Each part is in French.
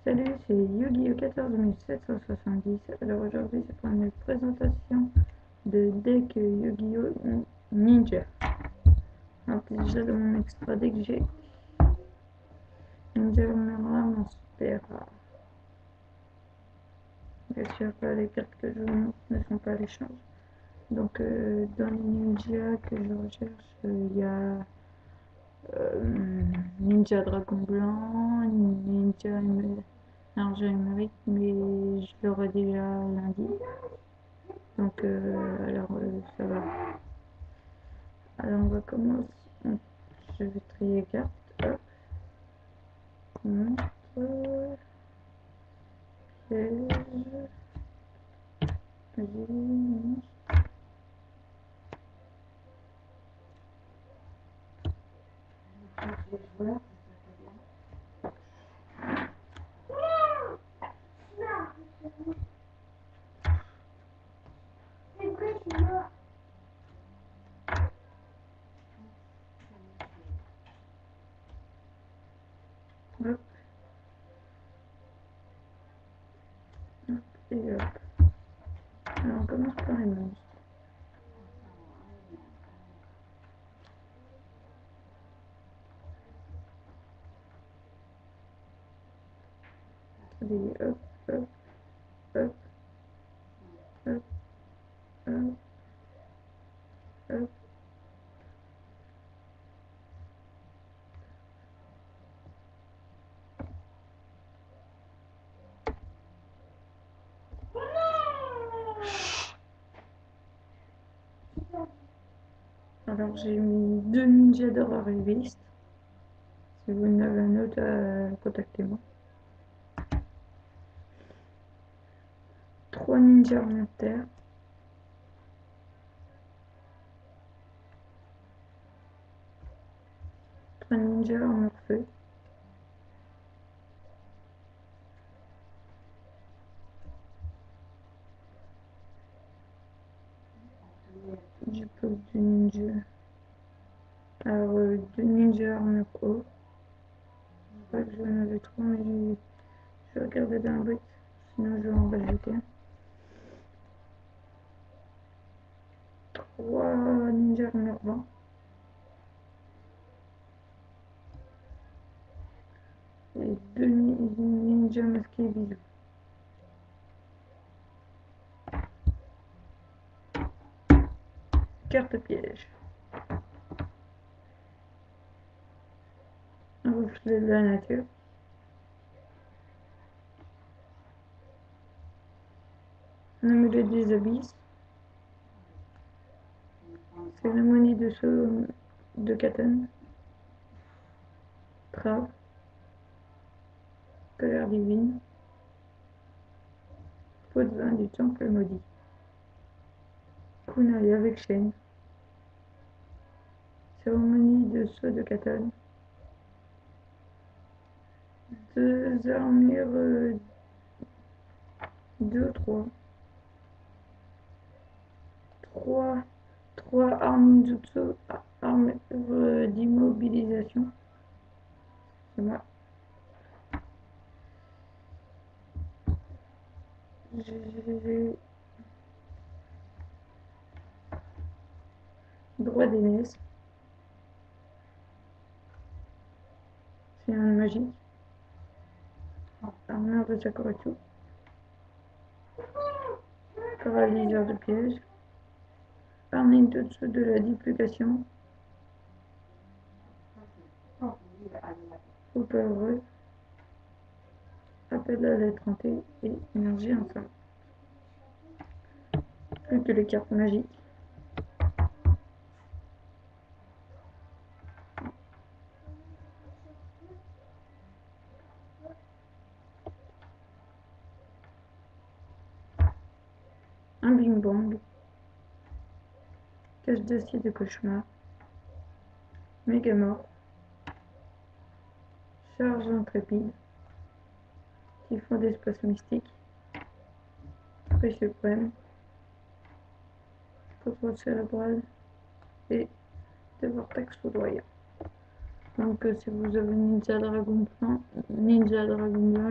Salut, c'est Yu-Gi-Oh! 14770. Alors aujourd'hui, c'est pour une présentation de deck Yu-Gi-Oh! Ninja. Donc déjà dans mon extra deck, j'ai Ninja numéro 1, mon super rare. Bien sûr, les cartes que je vous montre ne sont pas à l'échange. Donc dans les ninjas que je recherche, il y a Ninja Dragon Blanc, Ninja Argent Émeric, mais je l'aurai déjà lundi. Donc ça va. Alors on va commencer. Je vais trier les cartes. Hop. Monstre. Piège. Monstre. Hop. Hop. Et hop. Alors on commence par les monstres. Allez, hop, hop, hop, hop, hop, hop. Alors j'ai mis 2 ninjas d'or à reviste. Si vous en avez un autre, contactez-moi. 3 ninjas armure terre. 3 ninjas armure feu. Du peuple du ninja. Alors 2 ninjas armure eau. Je crois que j'en avais 3, mais je vais regarder dans le brick, sinon je vais en rajouter un. 3 ninjas armure vent. Et 2 ninjas masqués bisous. Carte piège. Un reflet de la nature. Un amulet des abysses. Cérémonie de saut de Catan. Trave. Colère divine. Pot de vin du temple maudit. Kunai avec chaîne. Cérémonie de saut de Catan. 2 armures 2, 3. 3 armes jutsu, armure d'immobilisation. C'est moi. J'ai droit d'aînesse. C'est un magique. Armure de Sakuretsu. Paralyseur de piège. Harnais dessous de la duplication. Coupe heureux. Appel à lettre hantée et énergie ensemble. Plus que les cartes magiques. Un bing bang. Cache d'acier de cauchemar. Mégamorph. Charge intrépide. Typhon d'espace mystique. Prix suprême. Contrôle cérébral. Et de vortex foudroyant. Donc si vous avez Ninja Dragon Blanc,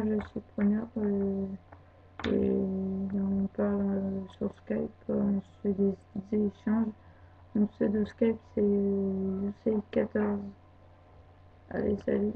je suis preneur. Et on parle sur Skype, on se fait des échanges. Donc ce de Skype, c'est UC14. Allez, salut.